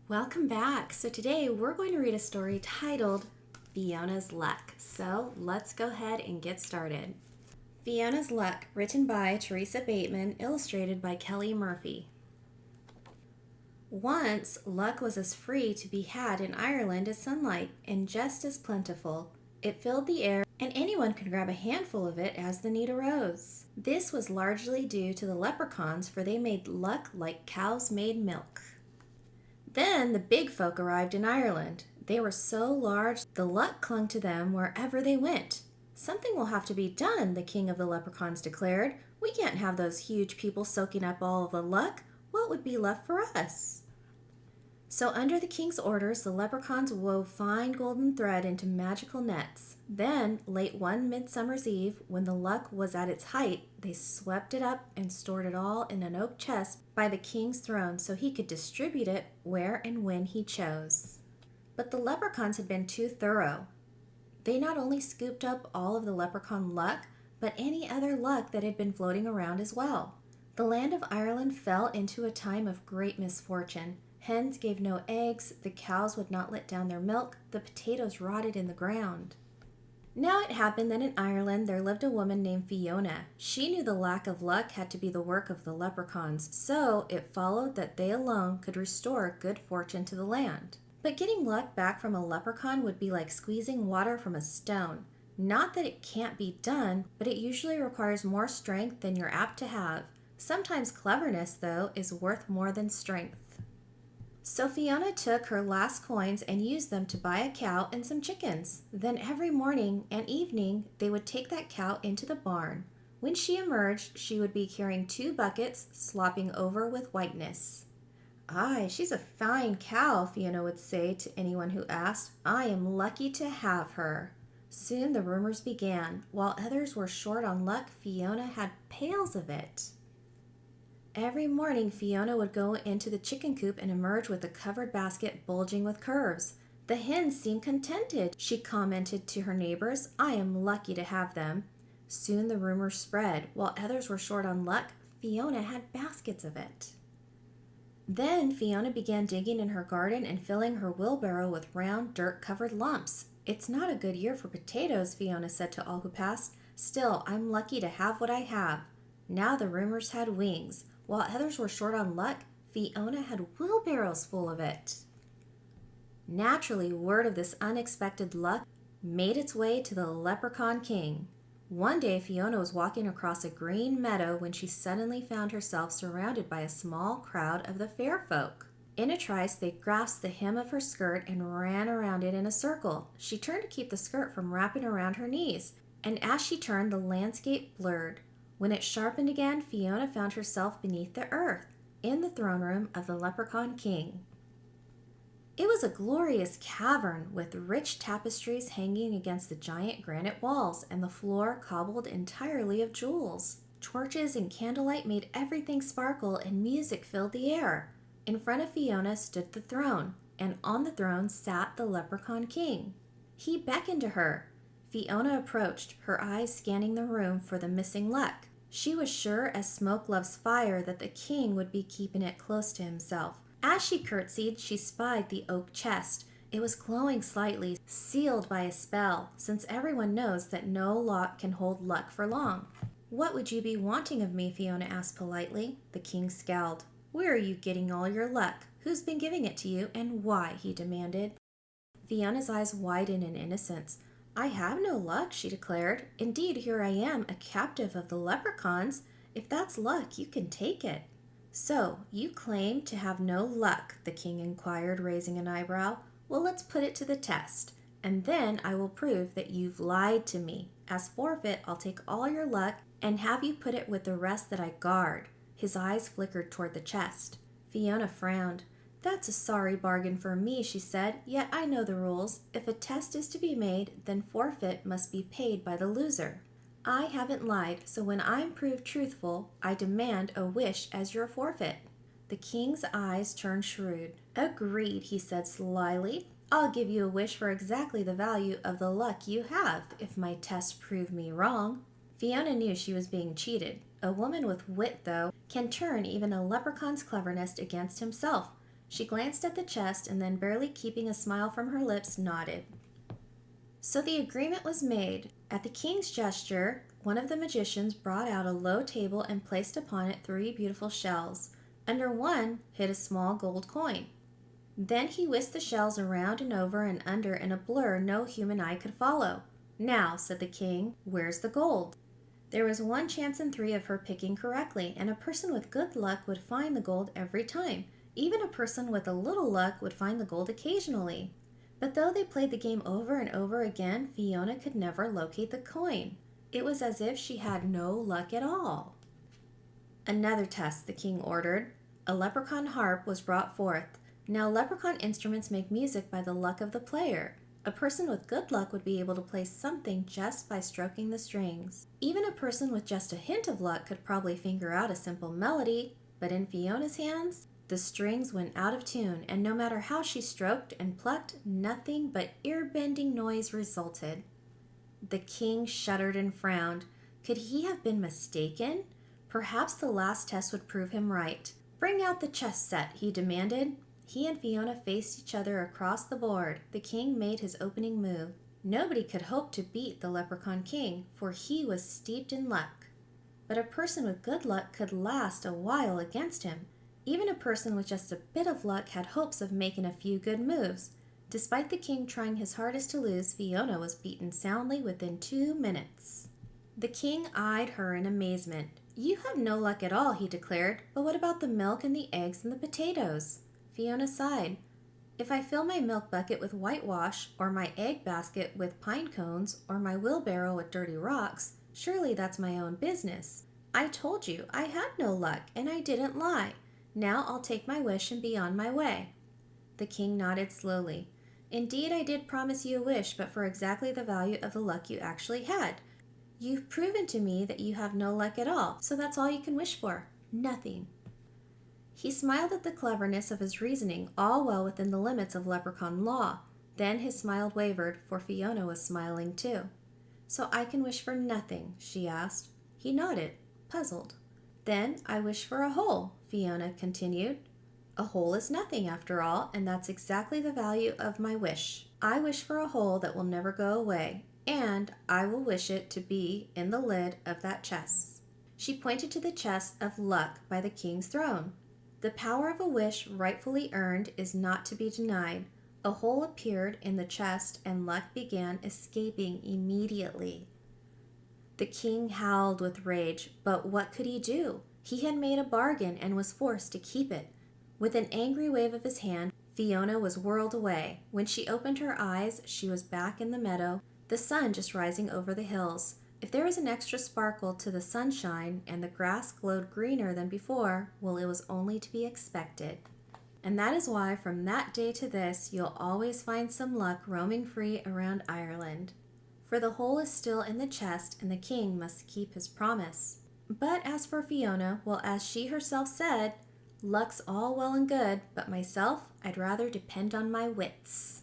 Welcome back. So today we're going to read a story titled Fiona's Luck. So let's go ahead and get started. Fiona's Luck, written by Teresa Bateman, illustrated by Kelly Murphy. Once, luck was as free to be had in Ireland as sunlight, and just as plentiful. It filled the air, and anyone could grab a handful of it as the need arose. This was largely due to the leprechauns, for they made luck like cows made milk. Then the big folk arrived in Ireland. They were so large, the luck clung to them wherever they went. Something will have to be done, the king of the leprechauns declared. We can't have those huge people soaking up all of the luck. What would be left for us? So under the king's orders, the leprechauns wove fine golden thread into magical nets. Then, late one midsummer's eve, when the luck was at its height, they swept it up and stored it all in an oak chest by the king's throne so he could distribute it where and when he chose. But the leprechauns had been too thorough. They not only scooped up all of the leprechaun luck, but any other luck that had been floating around as well. The land of Ireland fell into a time of great misfortune. Hens gave no eggs, the cows would not let down their milk, the potatoes rotted in the ground. Now it happened that in Ireland there lived a woman named Fiona. She knew the lack of luck had to be the work of the leprechauns, so it followed that they alone could restore good fortune to the land. But getting luck back from a leprechaun would be like squeezing water from a stone. Not that it can't be done, but it usually requires more strength than you're apt to have. Sometimes cleverness, though, is worth more than strength. So Fiona took her last coins and used them to buy a cow and some chickens. Then every morning and evening, they would take that cow into the barn. When she emerged, she would be carrying 2 buckets, slopping over with whiteness. "Aye, she's a fine cow," Fiona would say to anyone who asked. "I am lucky to have her." Soon the rumors began. While others were short on luck, Fiona had pails of it. Every morning, Fiona would go into the chicken coop and emerge with a covered basket bulging with curves. "The hens seem contented," she commented to her neighbors. "I am lucky to have them." Soon the rumor spread. While others were short on luck, Fiona had baskets of it. Then Fiona began digging in her garden and filling her wheelbarrow with round, dirt-covered lumps. "It's not a good year for potatoes," Fiona said to all who passed. "Still, I'm lucky to have what I have." Now the rumors had wings. While others were short on luck, Fiona had wheelbarrows full of it. Naturally, word of this unexpected luck made its way to the leprechaun king. One day, Fiona was walking across a green meadow when she suddenly found herself surrounded by a small crowd of the fair folk. In a trice, they grasped the hem of her skirt and ran around it in a circle. She turned to keep the skirt from wrapping around her knees, and as she turned, the landscape blurred. When it sharpened again, Fiona found herself beneath the earth, in the throne room of the leprechaun king. It was a glorious cavern with rich tapestries hanging against the giant granite walls and the floor cobbled entirely of jewels. Torches and candlelight made everything sparkle and music filled the air. In front of Fiona stood the throne, and on the throne sat the leprechaun king. He beckoned to her. Fiona approached, her eyes scanning the room for the missing luck. She was sure as smoke loves fire that the king would be keeping it close to himself. As she curtsied, she spied the oak chest. It was glowing slightly, sealed by a spell, since everyone knows that no lock can hold luck for long. "What would you be wanting of me?" Fiona asked politely. The king scowled. "Where are you getting all your luck? Who's been giving it to you, and why?" he demanded. Fiona's eyes widened in innocence. "I have no luck," she declared. "Indeed, here I am, a captive of the leprechauns. If that's luck, you can take it." "So, you claim to have no luck?" the king inquired, raising an eyebrow. "Well, let's put it to the test, and then I will prove that you've lied to me. As forfeit, I'll take all your luck and have you put it with the rest that I guard." His eyes flickered toward the chest. Fiona frowned. "That's a sorry bargain for me," she said, "yet I know the rules. If a test is to be made, then forfeit must be paid by the loser. I haven't lied, so when I'm proved truthful, I demand a wish as your forfeit." The king's eyes turned shrewd. "Agreed," he said slyly. "I'll give you a wish for exactly the value of the luck you have, if my tests prove me wrong." Fiona knew she was being cheated. A woman with wit, though, can turn even a leprechaun's cleverness against himself. She glanced at the chest and then, barely keeping a smile from her lips, nodded. So the agreement was made. At the king's gesture, one of the magicians brought out a low table and placed upon it 3 beautiful shells. Under one hid a small gold coin. Then he whisked the shells around and over and under in a blur no human eye could follow. Now, said the king, where's the gold? There was 1 chance in 3 of her picking correctly, and a person with good luck would find the gold every time. Even a person with a little luck would find the gold occasionally. But though they played the game over and over again, Fiona could never locate the coin. It was as if she had no luck at all. Another test, the king ordered. A leprechaun harp was brought forth. Now leprechaun instruments make music by the luck of the player. A person with good luck would be able to play something just by stroking the strings. Even a person with just a hint of luck could probably finger out a simple melody, but in Fiona's hands, the strings went out of tune, and no matter how she stroked and plucked, nothing but ear-bending noise resulted. The king shuddered and frowned. Could he have been mistaken? Perhaps the last test would prove him right. Bring out the chess set, he demanded. He and Fiona faced each other across the board. The king made his opening move. Nobody could hope to beat the leprechaun king, for he was steeped in luck. But a person with good luck could last a while against him. Even a person with just a bit of luck had hopes of making a few good moves. Despite the king trying his hardest to lose, Fiona was beaten soundly within 2 minutes. The king eyed her in amazement. You have no luck at all, he declared. But what about the milk and the eggs and the potatoes? Fiona sighed. If I fill my milk bucket with whitewash, or my egg basket with pine cones, or my wheelbarrow with dirty rocks, surely that's my own business. I told you I had no luck, and I didn't lie. Now I'll take my wish and be on my way. The king nodded slowly. Indeed, I did promise you a wish, but for exactly the value of the luck you actually had. You've proven to me that you have no luck at all, so that's all you can wish for. Nothing. He smiled at the cleverness of his reasoning, all well within the limits of leprechaun law. Then his smile wavered, for Fiona was smiling too. So I can wish for nothing, she asked. He nodded, puzzled. Then I wish for a hole, Fiona continued. A hole is nothing after all, and that's exactly the value of my wish. I wish for a hole that will never go away, and I will wish it to be in the lid of that chest. She pointed to the chest of luck by the king's throne. The power of a wish rightfully earned is not to be denied. A hole appeared in the chest, and luck began escaping immediately. The king howled with rage, but what could he do? He had made a bargain and was forced to keep it. With an angry wave of his hand, Fiona was whirled away. When she opened her eyes, she was back in the meadow, the sun just rising over the hills. If there was an extra sparkle to the sunshine and the grass glowed greener than before, well, it was only to be expected. And that is why from that day to this, you'll always find some luck roaming free around Ireland. For the hole is still in the chest, and the king must keep his promise. But as for Fiona, well, as she herself said, luck's all well and good, but myself, I'd rather depend on my wits.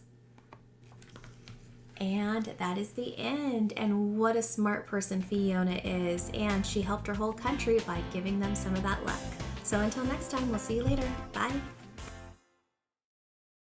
And that is the end. And what a smart person Fiona is. And she helped her whole country by giving them some of that luck. So until next time, we'll see you later. Bye.